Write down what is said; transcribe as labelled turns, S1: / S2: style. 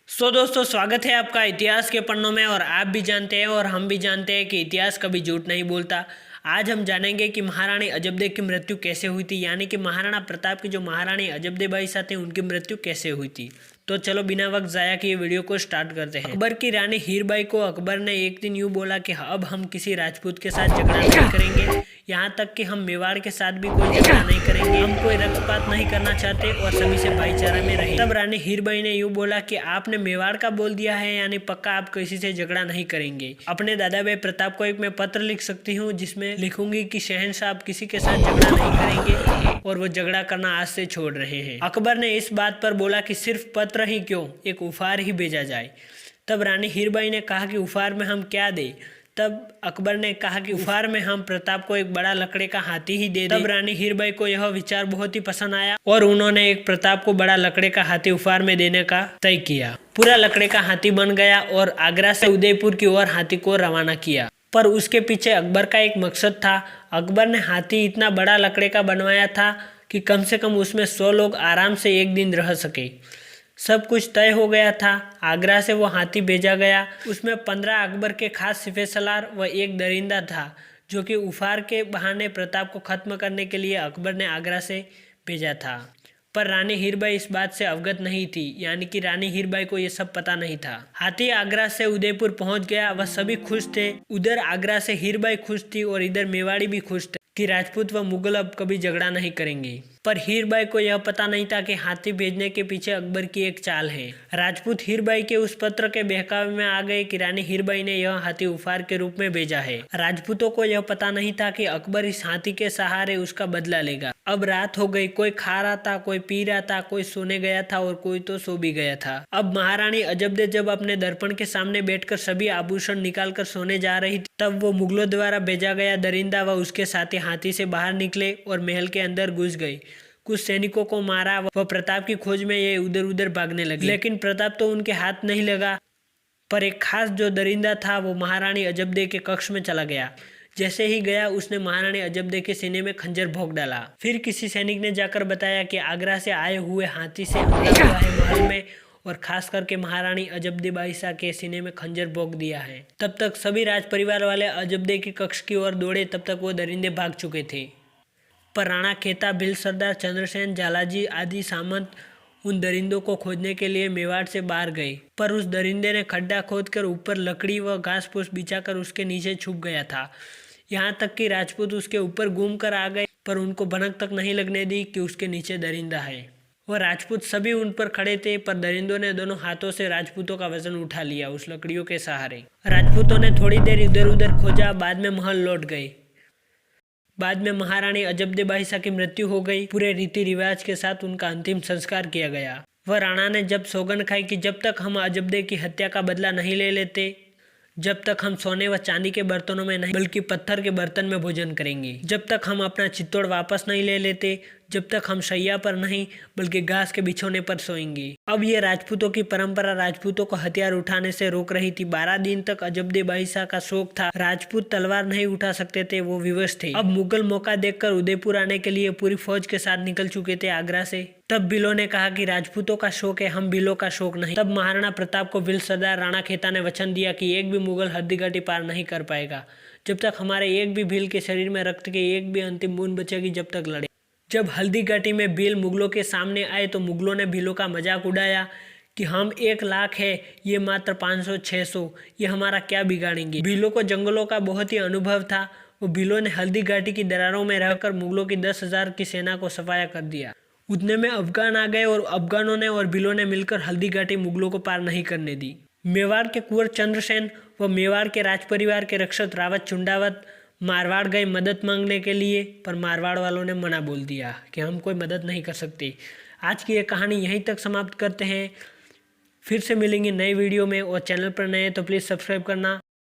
S1: दोस्तों स्वागत है आपका इतिहास के पन्नों में। और आप भी जानते हैं और हम भी जानते हैं कि इतिहास कभी झूठ नहीं बोलता। आज हम जानेंगे कि महारानी अजबदे की मृत्यु कैसे हुई थी, यानी कि महाराणा प्रताप की जो महारानी अजबदे बाई साहब थे उनकी मृत्यु कैसे हुई थी। तो चलो बिना वक्त जाया किए वीडियो को स्टार्ट करते हैं। अकबर की रानी हीरबाई को अकबर ने एक दिन यूँ बोला कि अब हम किसी राजपूत के साथ झगड़ा नहीं करेंगे, यहाँ तक कि हम मेवाड़ के साथ भी कोई झगड़ा नहीं करेंगे। हम कोई रक्तपात नहीं करना चाहते और सभी से भाईचारा में रहेंगे। तब रानी हीरबाई ने यूँ बोला कि आपने मेवाड़ का बोल दिया है, यानी पक्का आप किसी से झगड़ा नहीं करेंगे। अपने दादा भाई प्रताप को एक मैं पत्र लिख सकती हूँ जिसमें लिखूंगी कि शहंशाह आप किसी के साथ झगड़ा नहीं करेंगे और वो झगड़ा करना आज से छोड़ रहे हैं। अकबर ने इस बात पर बोला कि सिर्फ पत्र ही क्यों, एक उपहार ही भेजा जाए। तब रानी हीरबाई ने कहा कि उपहार में हम क्या दें। तब अकबर ने कहा कि उपहार में हम प्रताप को एक बड़ा लकड़े का हाथी ही दे दें। तब रानी हीरबाई को यह विचार बहुत ही पसंद आया और उन्होंने एक प्रताप को बड़ा लकड़े का हाथी उपहार में देने का तय किया। पूरा लकड़े का हाथी बन गया और आगरा से उदयपुर की ओर हाथी को रवाना किया। पर उसके पीछे अकबर का एक मकसद था। अकबर ने हाथी इतना बड़ा लकड़े का बनवाया था कि कम से कम उसमें 100 लोग आराम से एक दिन रह सके। सब कुछ तय हो गया था। आगरा से वो हाथी भेजा गया। उसमें 15 अकबर के खास सिपह सलार व एक दरिंदा था, जो कि उपहार के बहाने प्रताप को खत्म करने के लिए अकबर ने आगरा से भेजा था। पर रानी हीरबाई इस बात से अवगत नहीं थी, यानी कि रानी हीरबाई को ये सब पता नहीं था। हाथी आगरा से उदयपुर पहुंच गया। वह सभी खुश थे। उधर आगरा से हीरबाई खुश थी और इधर मेवाड़ी भी खुश थे कि राजपूत व मुगल अब कभी झगड़ा नहीं करेंगे। पर हीरबाई को यह पता नहीं था कि हाथी भेजने के पीछे अकबर की एक चाल है। राजपूत हीरबाई के उस पत्र के बहकावे में आ गए कि रानी हीरबाई ने यह हाथी उपहार के रूप में भेजा है। राजपूतों को यह पता नहीं था कि अकबर इस हाथी के सहारे उसका बदला लेगा। अब रात हो गई। कोई खा रहा था, कोई पी रहा था, कोई सोने गया था और कोई तो सो भी गया था। अब महारानी अजबदे जब अपने दर्पण के सामने बैठकर सभी आभूषण निकालकर सोने जा रही थी, तब वो मुगलों द्वारा भेजा गया दरिंदा व उसके साथी हाथी से बाहर निकले और महल के अंदर घुस गए। कुछ सैनिकों को मारा व प्रताप की खोज में ये उधर उधर भागने लगे, लेकिन प्रताप तो उनके हाथ नहीं लगा। पर एक खास जो दरिंदा था वो महारानी अजबदे के कक्ष में चला गया। जैसे ही गया उसने महारानी अजबदे के सीने में खंजर भोंक डाला। फिर किसी सैनिक ने जाकर बताया कि आगरा से आए हुए हाथी से हमला हुआ है महल में और खास करके महारानी अजबदे बाई साहब के सीने में खंजर भोंक दिया है। तब तक सभी राज परिवार वाले अजबदे के कक्ष की ओर दौड़े। तब तक वो दरिंदे भाग चुके थे। पर राणा खेता, भील सरदार, चंद्रसेन, झालाजी आदि सामंत उन दरिंदों को खोजने के लिए मेवाड़ से बाहर गए। पर उस दरिंदे ने खड्डा खोदकर ऊपर लकड़ी व घास फूस बिछाकर उसके नीचे छुप गया था। यहाँ तक कि राजपूत उसके ऊपर घूम कर आ गए, पर उनको भनक तक नहीं लगने दी कि उसके नीचे दरिंदा है। वह राजपूत सभी उन पर खड़े थे, पर दरिंदों ने दोनों हाथों से राजपूतों का वजन उठा लिया उस लकड़ियों के सहारे। राजपूतों ने थोड़ी देर इधर उधर खोजा, बाद में महल लौट गए। बाद में महारानी अजबदे बाई साहब की मृत्यु हो गई। पूरे रीति रिवाज के साथ उनका अंतिम संस्कार किया गया। वह राणा ने जब सौगंध खाई कि जब तक हम अजबदे की हत्या का बदला नहीं ले लेते, जब तक हम सोने व चांदी के बर्तनों में नहीं बल्कि पत्थर के बर्तन में भोजन करेंगे, जब तक हम अपना चित्तौड़ वापस नहीं ले लेते, जब तक हम शैया पर नहीं बल्कि घास के बिछोने पर सोएंगे। अब ये राजपूतों की परंपरा राजपूतों को हथियार उठाने से रोक रही थी। 12 दिन तक अजबदे बाई साहब का शौक था। राजपूत तलवार नहीं उठा सकते थे, वो विवश थे। अब मुगल मौका देखकर उदयपुर आने के लिए पूरी फौज के साथ निकल चुके थे आगरा से। तब भीलों ने कहा कि राजपूतों का शौक है, हम भीलों का शौक नहीं। तब महाराणा प्रताप को भील सरदार राणा खेता ने वचन दिया कि एक भी मुगल हद्दी घाटी पार नहीं कर पाएगा जब तक हमारे एक भी भील के शरीर में रक्त की एक भी अंतिम बूंद बचेगी, जब तक लड़े। जब हल्दी घाटी में भील मुगलों के सामने आए तो मुगलों ने भीलों का मजाक उड़ाया कि हम 1 लाख है, ये मात्र 500-600, ये हमारा क्या बिगाड़ेंगे। भीलों को जंगलों का बहुत ही अनुभव था। वो भीलों ने हल्दी घाटी की दरारों में रहकर मुगलों की 10,000 की सेना को सफाया कर दिया। उतने में अफगान आ गए और अफगानों ने और भीलों ने मिलकर हल्दी घाटी मुगलों को पार नहीं करने दी। मेवाड़ के कुंवर चंद्रसेन व मेवाड़ के राजपरिवार के रक्षक रावत चुंडावत मारवाड़ गए मदद मांगने के लिए, पर मारवाड़ वालों ने मना बोल दिया कि हम कोई मदद नहीं कर सकते। आज की ये कहानी यहीं तक समाप्त करते हैं। फिर से मिलेंगे नए वीडियो में, और चैनल पर नए तो प्लीज़ सब्सक्राइब करना।